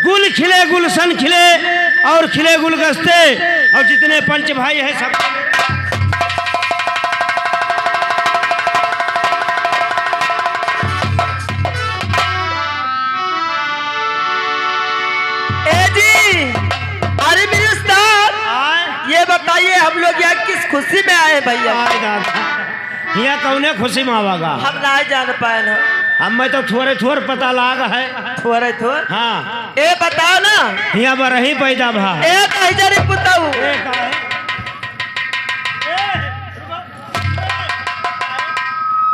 गुल खिले गुलशन खिले और खिले गुलगस्ते और जितने पंच भाई हैं सब ये बताइए हम लोग यहाँ किस खुशी में आए भैया? यहाँ कौने खुशी में आवागा? हम नहीं जान पाए ना। हमें तो थोड़े थोड़े पता लाग है। थोड़े थोड़े? हाँ। ए बताओ ना। यहाँ पर ही पैदा भा। ए कहीं पुताऊ।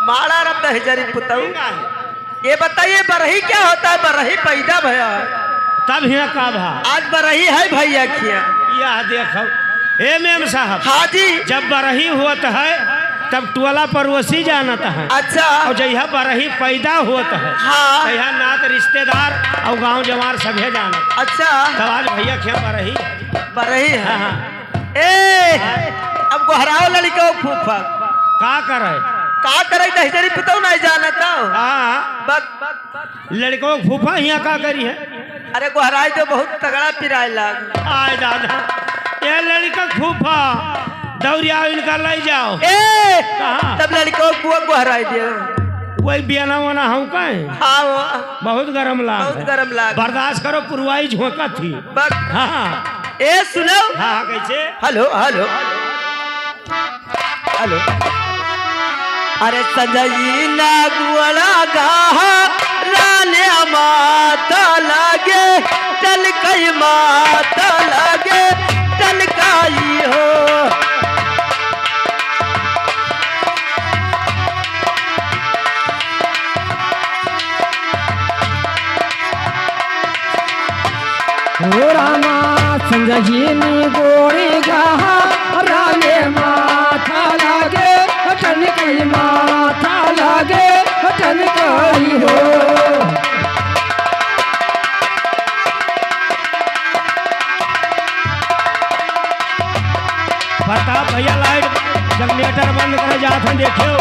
मारा रब दहजरी पुताऊ। ये बताइए बरही क्या होता है? बरही पैदा भैया तब यहाँ का भा? आज बरही है भैया किया। यह देखो ए मेम साहब। हाँ जी। जब बरही होता है तब टोला पड़ोसी जानता है। अच्छा। और जब यह बरही पैदा होता है हाँ। तो यह नात रिश्तेदार और गांव जवार सभे जाना। अच्छा। तब आज भैया क्या बरही बरही है। हाँ हाँ। ए अब गोहराओ लड़का फूफा का करे? का करे दहजरी पुताऊ नहीं जानता। हाँ लड़कों फूफा यहाँ का करी है? अरे गोहराई तो बहुत तगड़ा पिराए लाग। आए दादा ये लड़का फूफा दौड़िया इनका ले जाओ। ए तब लड़कों बुआ गोहराई दियो। वही बियाना वाना हम कहें। हाँ बहुत गरम लाग। बहुत गरम लाग। बर्दाश्त करो पुरवाई झोंका थी। हाँ ए सुनो। हाँ कैसे? Hello hello hello. अरे संजय ना गुआला गाहा राने माता लागे चल कई माता लागे चल काई हो। रामा संजय नी गोरी गाहा राने माता लागे चल कई माता लागे चल काई हो। पता भैया लाइट जनरेटर बंद करे जाते देखियो।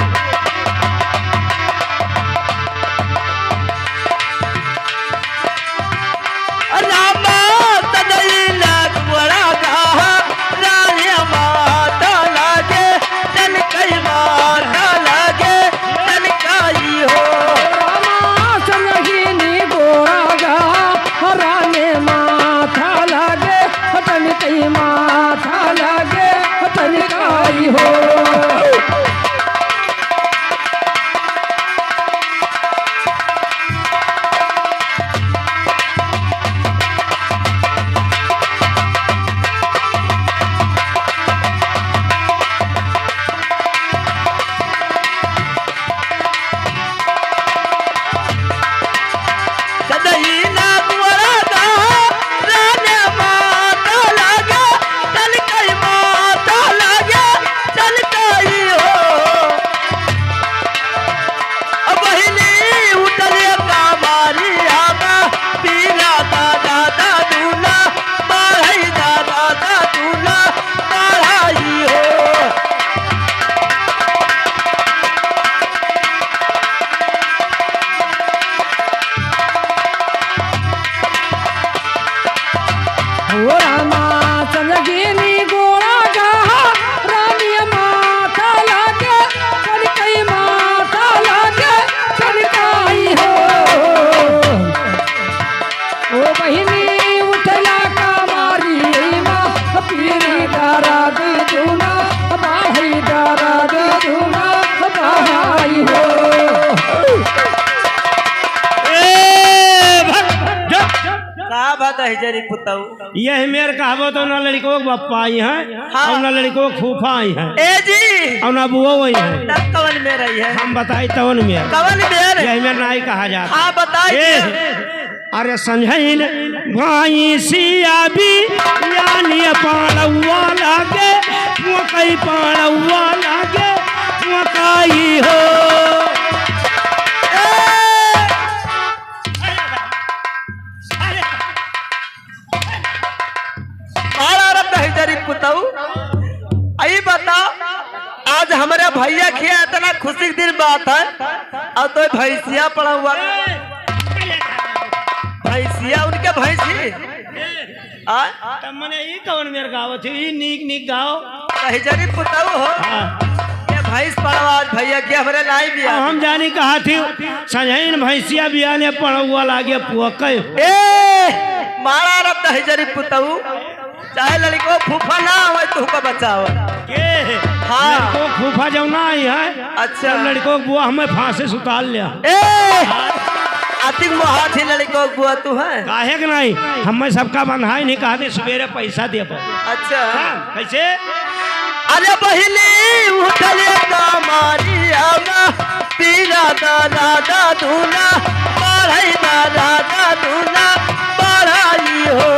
रामा सजई लाग बड़ा गाहा रानी माता लागे चल कई माता लागे चल काई हो। रामा संजय नी गोरा गाहा राने माता लागे चल कई माता लागे चल काई हो। यह मेरे कहबो तो ना लड़को बप्पा आई है और ना लड़को फूफा आई है। ए जी और ना बुआ वही है। कवन में रही है? हम बताई तवन में कवन में यह मेरे नाई कहा जाता। हाँ बताइए। अरे संजय भाई सिया भी यानी पाड़ुआ लागे वो कई पाड़ुआ लागे वो कई हो। पुताऊ आई बता आज हमारे भैया खिया इतना खुशी की दिन बात है और तो भैंसिया पड़ा हुआ भैंसिया उनके भैंसी आ तब मने ई कौन मेर गावत है ई नीक नीक गाओ कहिजरी पुताऊ हो हाँ। ये भैंस पड़वाज भैया के हमरे लाई बिया हम जानी कहा थी सजैन भैंसिया बिया ने पड़ुआ लागे पुअकै ए मारा रब दहिजरी पुताऊ चाहे लड़को फूफा ना हो तुमको बचाओ के हाँ। लड़को फूफा जब ना आई है अच्छा लड़को बुआ हमें फांसी सुताल लिया ए आतिक मोहाथी लड़को बुआ तू है काहे के नहीं हमें सबका बंधाई नहीं कहा थे सवेरे पैसा दे पर अच्छा कैसे अरे बहिली उठले दामारी आमा पीरा दादा दादूना पढ़ाई दादा दादूना पढ़ाई हो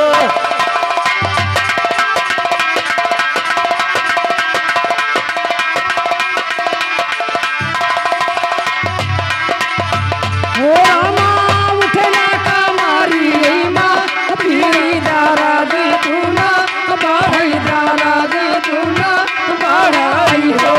ओ रामा उठला का मारी माँ पीरी दारा दे तूना बाढ़ई दारा दे तूना बाढ़ई हो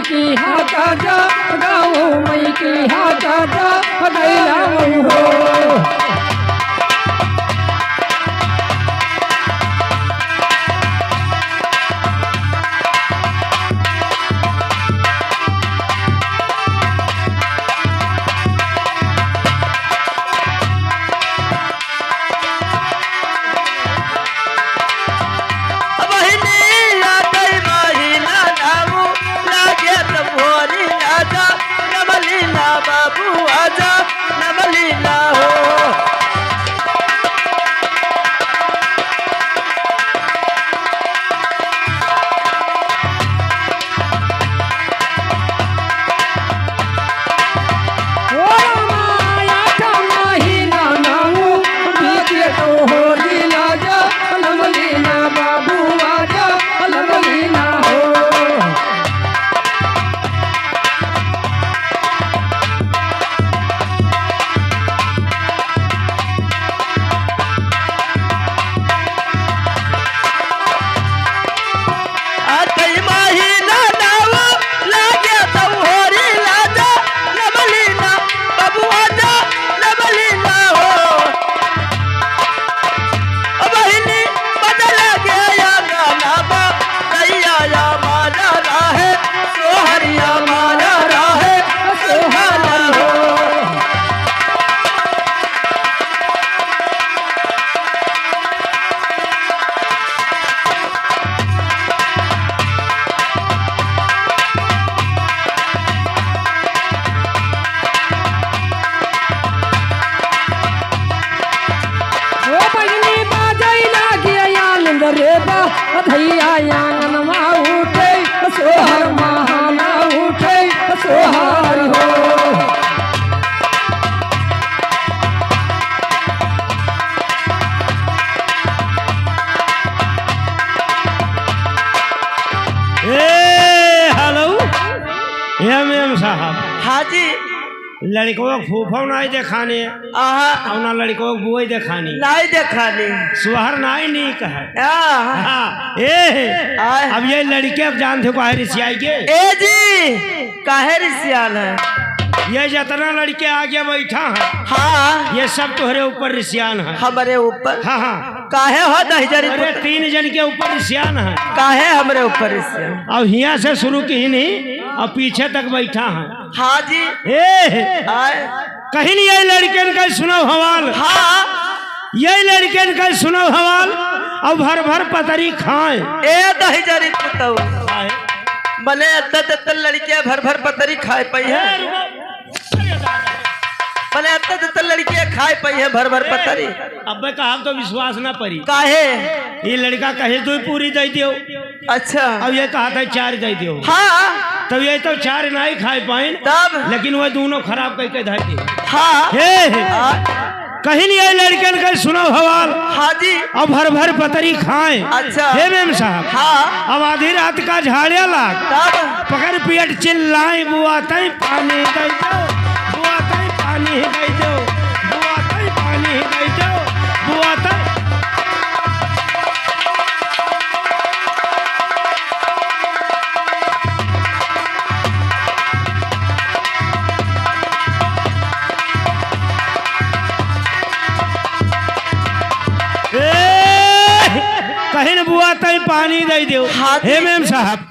की हाथा जा गाँव मई की हाथा जा गैला हो भोरी राजा कमली ना बुआ जा लबली ना हो बहिनी बदल गया गाना बा नैया या मारा राहे सोहरिया मारा राहे सोहरा हो ओ बहिनी बाजै लागी आनंद रे बा धैया आंगन मा उठे सोहर महाना उठे सोहर हो ए हेलो एम साहब हाजी लड़कों को फूफा नहीं देखाने आहा और ना लड़कों को बुआई देखानी नहीं देखानी सुहर नहीं नी कहे आहा हाँ ए आय। अब ये लड़के अब जानते हो काहे रिसियाई के ए जी काहे रिसियाल है ये जितना लड़के आगे बैठा है हाँ ये सब तुम्हारे ऊपर रिसियान है हमारे ऊपर हाँ हाँ काहे हो दहजरी अरे 3 जन के ऊपर रिसियान है काहे हमरे ऊपर रिसियाल अब यहाँ से शुरू की नहीं और पीछे तक बैठा है हाँ जी ए आय कहीं नहीं ये लड़के का सुनो हवाल हाँ ये लड़के का सुनो हवाल और भर भर पतरी खाए ए दहजरी पुतऊ मने अत्ता लड़कियां भर भर पतरी खाए पई है मने अत्ता लड़कियां खाए पई है भर भर पतरी अब कहा तो विश्वास ना पड़ी काहे ये लड़का कहे तो पूरी दे दियो अच्छा अब ये कहा था 4 दे दियो हाँ तब ये तो 4 नहीं खाए पाए तब लेकिन वह दोनों खराब करके धर दी हाँ हे हाँ कहीं नहीं आई लड़कन का सुनो हवाल हाँ जी अब भर भर पतरी खाए अच्छा हे मेम साहब हाँ अब आधी रात का झाड़िया लाग तब पकड़ पियट चिल्लाए बुआ तई पानी दे दो बुआ तई पानी दे दो बुआ तई पानी दे दो बुआ तई कहीं न बुआ तई पानी दे दो हाँ जी। हे मेम साहब